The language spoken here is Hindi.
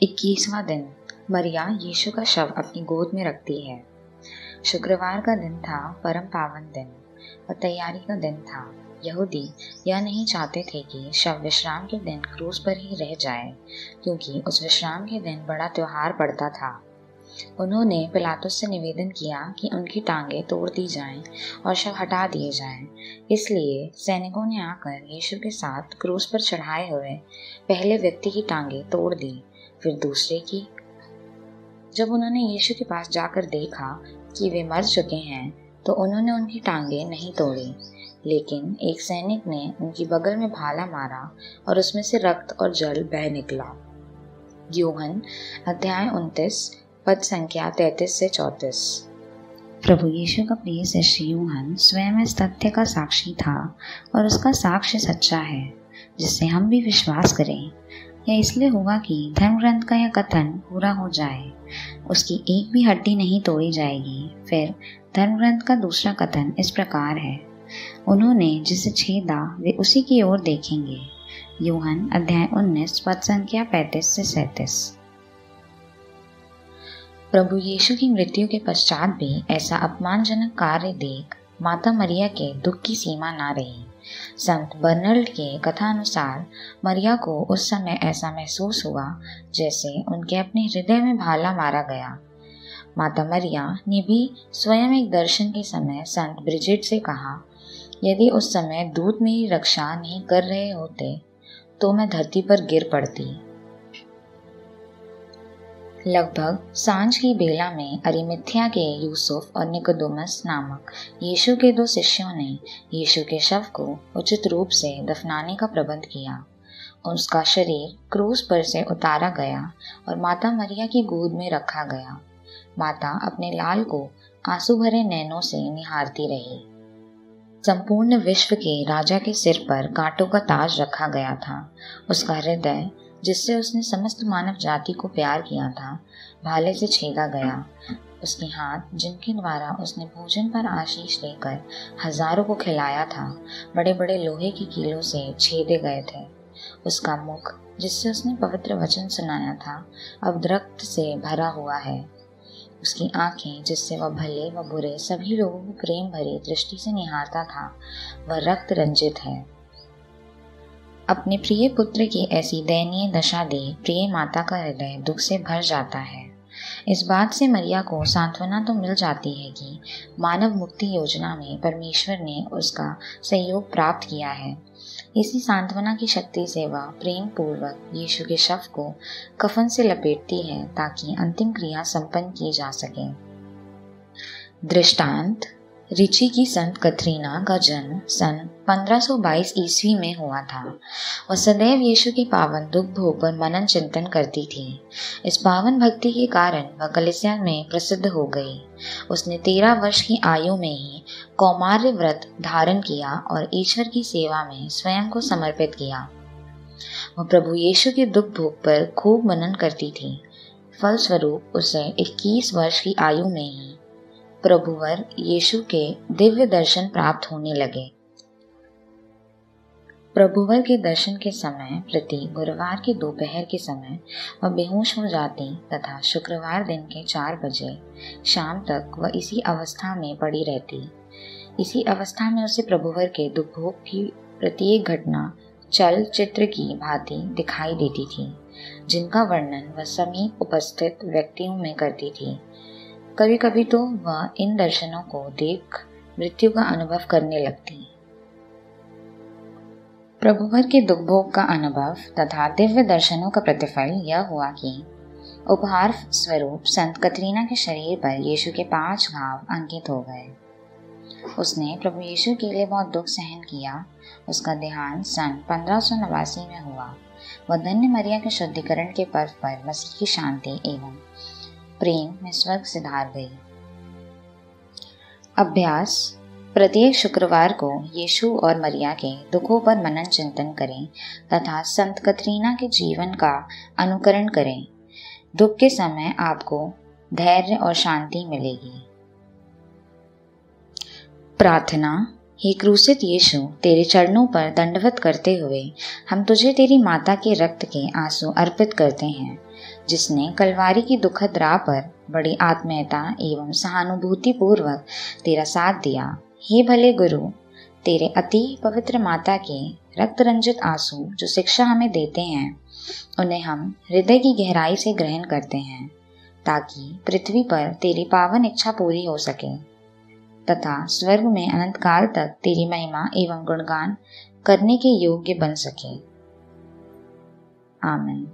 21वां दिन। मरिया यीशु का शव अपनी गोद में रखती है। शुक्रवार का दिन था, परम पावन दिन और तैयारी का दिन था। यहूदी यह नहीं चाहते थे कि शव विश्राम के दिन क्रूस पर ही रह जाए, क्योंकि उस विश्राम के दिन बड़ा त्योहार पड़ता था। उन्होंने पिलातुस से निवेदन किया कि उनकी टांगें तोड़ दी जाएं और शव हटा दिए जाएं। इसलिए सैनिकों ने आकर यीशु के साथ क्रूस पर चढ़ाए हुए पहले व्यक्ति की टांगें तोड़ दी, फिर दूसरे की। जब उन्होंने यीशु के पास जाकर देखा कि वे मर चुके हैं, तो उन्होंने उनकी टांगें नहीं तोड़ी, लेकिन एक सैनिक ने उनकी बगल में भाला मारा और उसमें से रक्त और जल बह निकला। यूहन्ना अध्याय 29 पद संख्या 33 से 34। प्रभु यीशु का प्रिय शिष्य यूहन्ना स्वयं इस तथ्य का साक्षी था और उसका साक्ष्य सच्चा है, जिससे हम भी विश्वास करें। यह इसलिए हुआ कि धर्म ग्रंथ का यह कथन पूरा हो जाए, उसकी एक भी हड्डी नहीं तोड़ी जाएगी। फिर धर्म ग्रंथ का दूसरा कथन इस प्रकार है, उन्होंने जिसे छेदा वे उसी की ओर देखेंगे। यूहन्ना अध्याय 19 पद संख्या 35 से 37। प्रभु यीशु की मृत्यु के पश्चात भी ऐसा अपमानजनक कार्य देख माता मरिया के दुख की सीमा ना रही। संत बर्नार्ड के कथानुसार मरिया को उस समय ऐसा महसूस हुआ जैसे उनके अपने हृदय में भाला मारा गया। माता मरिया ने भी स्वयं एक दर्शन के समय संत ब्रिजिट से कहा, यदि उस समय दूत मेरी रक्षा नहीं कर रहे होते तो मैं धरती पर गिर पड़ती। लगभग सांझ की बेला में अरिमथिया के यूसुफ और निकोदेमुस नामक यीशु के 2 शिष्यों ने यीशु के शव को उचित रूप से दफनाने का प्रबंध किया। उसका शरीर क्रूस पर से उतारा गया और माता मरिया की गोद में रखा गया। माता अपने लाल को आंसू भरे नैनों से निहारती रही। संपूर्ण विश्व के राजा के सिर पर कांटों का ताज रखा गया था। उसका हृदय, जिससे उसने समस्त मानव जाति को प्यार किया था, भाले से छेदा गया। उसके हाथ, जिनके द्वारा उसने भोजन पर आशीष देकर हजारों को खिलाया था, बड़े बड़े लोहे की कीलों से छेदे गए थे। उसका मुख, जिससे उसने पवित्र वचन सुनाया था, अब रक्त से भरा हुआ है। उसकी आंखें, जिससे वह भले व बुरे सभी लोगों को प्रेम भरी दृष्टि से निहारता था, वह रक्त रंजित है। अपने प्रिय पुत्र की ऐसी दयनीय दशा देख प्रिय माता का हृदय दुख से भर जाता है। इस बात से मरिया को सांत्वना तो मिल जाती है कि मानव मुक्ति योजना में परमेश्वर ने उसका सहयोग प्राप्त किया है। इसी सांत्वना की शक्ति से वह प्रेम पूर्वक यीशु के शव को कफन से लपेटती है, ताकि अंतिम क्रिया संपन्न की जा सके। दृष्टांत। रिची की संत कतरीना का जन्म सन 1522 ईस्वी में हुआ था। वह सदैव यीशु के पावन दुख भोग पर मनन चिंतन करती थी। इस पावन भक्ति के कारण वह कलीसिया में प्रसिद्ध हो गई। उसने 13 वर्ष की आयु में ही कौमार्य व्रत धारण किया और ईश्वर की सेवा में स्वयं को समर्पित किया। वह प्रभु यीशु के दुख भोग पर खूब मनन करती थी। फलस्वरूप उसे 21 वर्ष की आयु में ही प्रभुवर यीशु के दिव्य दर्शन प्राप्त होने लगे। प्रभुवर के दर्शन के समय प्रति गुरुवार के दोपहर के समय वह बेहोश हो जाती तथा शुक्रवार दिन के 4 बजे शाम तक वह इसी अवस्था में पड़ी रहती। इसी अवस्था में उसे प्रभुवर के दुखभोग की प्रत्येक घटना चलचित्र की भांति दिखाई देती थी, जिनका वर्णन वह समीप उपस्थित व्यक्तियों में करती थी। कभी कभी तो वह इन दर्शनों को देख मृत्यु का अनुभव करने लगती। प्रभुवर के दुखभोग का अनुभव तथा दिव्य दर्शनों का प्रतिफल यह हुआ कि उपहार स्वरूप संत कतरीना के शरीर पर यीशु के 5 घाव अंकित हो गए। उसने प्रभु यीशु के लिए बहुत दुख सहन किया। उसका देहांत सन 1589 में हुआ। वह धन्य मरिया के शुद्धिकरण के पर्व पर मसीह की शांति एवं प्रेम में स्वर्ग सिधार गई। अभ्यास। प्रत्येक शुक्रवार को यीशु और मरिया के दुखों पर मनन चिंतन करें तथा संत कतरीना के जीवन का अनुकरण करें। दुख के समय आपको धैर्य और शांति मिलेगी। प्रार्थना। हे क्रूसित यीशु, तेरे चरणों पर दंडवत करते हुए हम तुझे तेरी माता के रक्त के आंसू अर्पित करते हैं, जिसने कलवारी की दुखद राह पर बड़ी आत्मीयता एवं सहानुभूति पूर्वक तेरा साथ दिया। हे भले गुरु, तेरे अति पवित्र माता के रक्त रंजित आंसू जो शिक्षा हमें देते हैं, उन्हें हम हृदय की गहराई से ग्रहण करते हैं, ताकि पृथ्वी पर तेरी पावन इच्छा पूरी हो सके तथा स्वर्ग में अनंत काल तक तेरी महिमा एवं गुणगान करने के योग्य बन सके। आमीन।